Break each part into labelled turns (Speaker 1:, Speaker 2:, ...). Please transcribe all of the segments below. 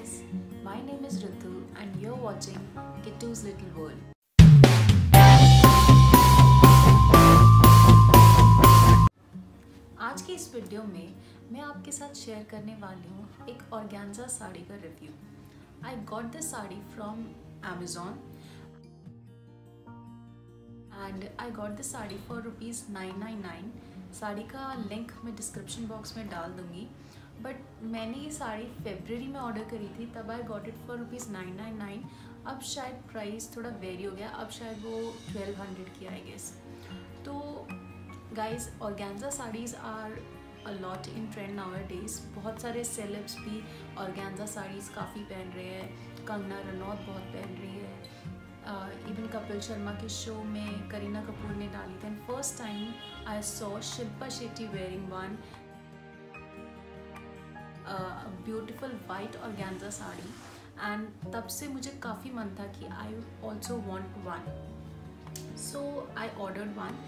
Speaker 1: guys, my name is Ritu and you're watching Kittu's Little World. आज की इस video में मैं आपके साथ शेयर करने वाली हूँ एक ऑर्गेन्जा साड़ी का review. I got this sari from Amazon and I got this sari for ₹999। Sari का लिंक मैं डिस्क्रिप्शन बॉक्स में डाल दूँगी, बट मैंने ये साड़ी फरवरी में ऑर्डर करी थी, तब आई गॉट इट फॉर ₹999। अब शायद प्राइस थोड़ा वेरी हो गया, अब शायद वो 1200 की आई गेस। तो guys, organza saris are a lot in trend nowadays. बहुत सारे सेलेब्स भी ऑर्गेन्जा साड़ीज़ काफ़ी पहन रहे हैं। कंगना रनौत बहुत पहन रही है। इवन कपिल शर्मा के शो में करीना कपूर ने डाली थी। And first time I saw Shilpa Shetty wearing one beautiful white organza sari, and तब से मुझे काफ़ी मन था कि I also want one. So I ordered one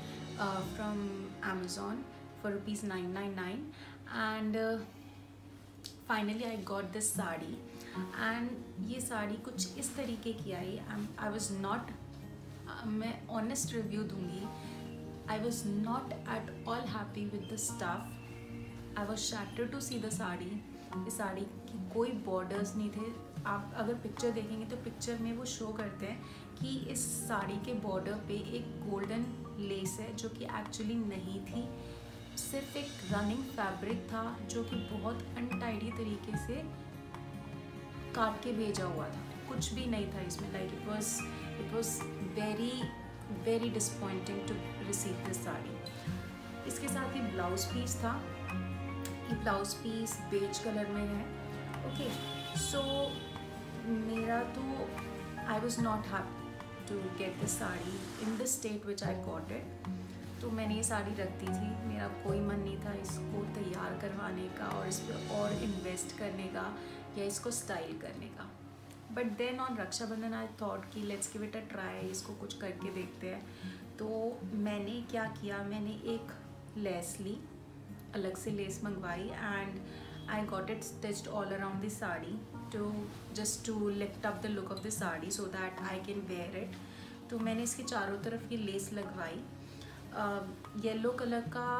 Speaker 1: from Amazon for ₹999 and finally I got this sari. and ये साड़ी कुछ इस तरीके की आई। I was not मैं ऑनेस्ट रिव्यू दूँगी, I was not at all happy with the stuff. I was shattered to see the sari. इस साड़ी की कोई बॉर्डर्स नहीं थे। आप अगर पिक्चर देखेंगे तो पिक्चर में वो शो करते हैं कि इस साड़ी के बॉर्डर पे एक गोल्डन लेस है, जो कि एक्चुअली नहीं थी। सिर्फ एक रनिंग फैब्रिक था जो कि बहुत अनटाइडी तरीके से काट के भेजा हुआ था। कुछ भी नहीं था इसमें। Like it was very very disappointing to receive this sari. इसके साथ ही ब्लाउज पीस था। ये ब्लाउज पीस बेज कलर में है। ओके, सो मेरा तो I was not happy to get this sari in this state which I got it. तो मैंने ये साड़ी रख दी थी। मेरा कोई मन नहीं था इसको तैयार करवाने का और इस पर और इन्वेस्ट करने का या इसको स्टाइल करने का। But then on Raksha Bandhan I thought कि let's give it a try, इसको कुछ करके देखते हैं। तो मैंने क्या किया, मैंने एक लेस ली, अलग से लेस मंगवाई, and I got it stitched all around the sari just to lift up the look of the sari so that I can wear it। तो मैंने इसके चारों तरफ ये लेस लगवाई। येलो कलर का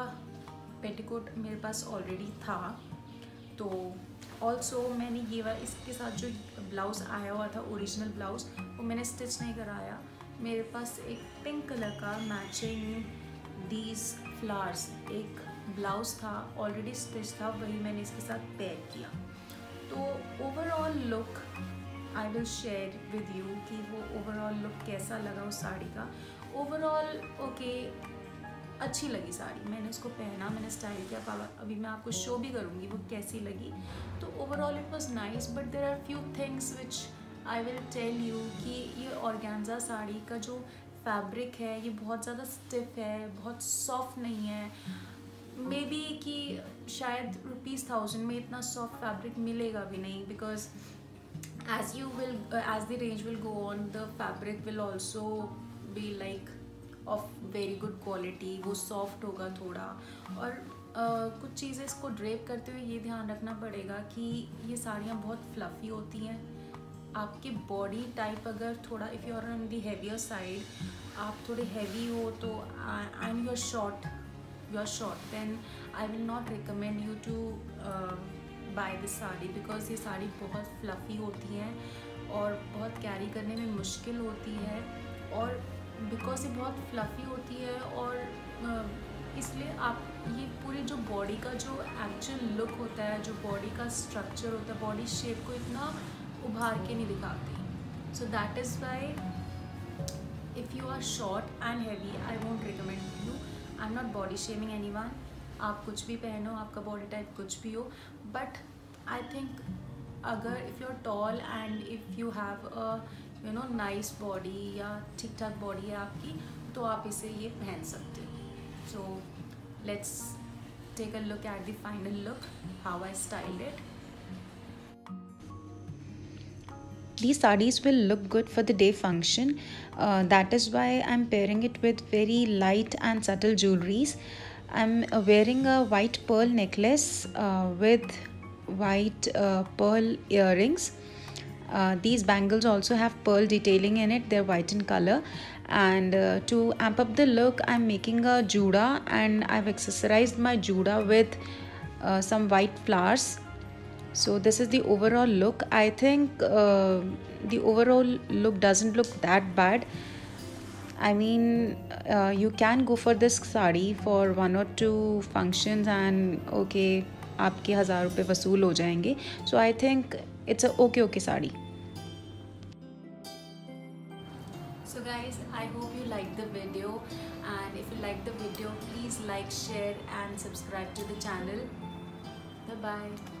Speaker 1: पेटीकोट मेरे पास ऑलरेडी था। तो ऑल्सो मैंने ये इसके साथ जो ब्लाउज़ आया हुआ था, ओरिजिनल ब्लाउज़, वो मैंने स्टिच नहीं कराया। मेरे पास एक पिंक कलर का मैचिंग दीज फ्लावर्स एक ब्लाउज़ था, ऑलरेडी स्टिच था, वही मैंने इसके साथ पेयर किया। तो overall look I will share with you कि वो ओवरऑल लुक कैसा लगा उस साड़ी का। ओवरऑल ओके, अच्छी लगी साड़ी। मैंने उसको पहना, मैंने स्टाइल किया, अभी मैं आपको शो भी करूँगी वो कैसी लगी। तो overall it was nice, but there are few things which I will tell you कि ये ऑर्गेन्जा साड़ी का जो फैब्रिक है ये बहुत ज़्यादा स्टिफ है, बहुत सॉफ्ट नहीं है। मे बी कि शायद ₹1000 में इतना सॉफ्ट फैब्रिक मिलेगा भी नहीं, because as the range will go on, the fabric will also be like of very good quality। वो सॉफ्ट होगा थोड़ा। और कुछ चीज़ें इसको ड्रेप करते हुए ये ध्यान रखना पड़ेगा कि ये साड़ियाँ बहुत फ्लफ़ी होती हैं। आपकी बॉडी टाइप अगर थोड़ा if you are on the heavier side, आप थोड़े हैवी हो तो and you are short, then I will not recommend you to buy this sari, because ये साड़ी बहुत फ्लफ़ी होती है और बहुत कैरी करने में मुश्किल होती है। और बिकॉज ये बहुत फ्लफ़ी होती है और इसलिए आप ये पूरी जो बॉडी का जो एक्चुअल लुक होता है, जो बॉडी का स्ट्रक्चर होता है, बॉडी शेप को इतना उभार के नहीं दिखाती। So that is why if you are short and heavy I won't recommend you. I am not body shaming anyone. आप कुछ भी पहनो, आपका बॉडी टाइप कुछ भी हो, बट आई थिंक अगर if you are tall and if you have a nice body या ठीक ठाक बॉडी है आपकी, तो आप इसे ये पहन सकते हो। So let's take a look at the final look, how I styled it.
Speaker 2: These sarees will look good for the day function. That is why I'm pairing it with very light and subtle jewelries. I'm wearing a white pearl necklace with white pearl earrings. These bangles also have pearl detailing in it. They're white in color. And to amp up the look, I'm making a juda, and I've accessorized my juda with some white flowers. So this is the overall look. I think the overall look doesn't look that bad. I mean, you can go for this sari for 1 or 2 functions and okay, आपके 1000 रुपये वसूल हो जाएंगे. So I think it's a okay sari.
Speaker 1: So guys, I hope you liked the video, and if you liked the video, please like, share and subscribe to the channel. Bye bye.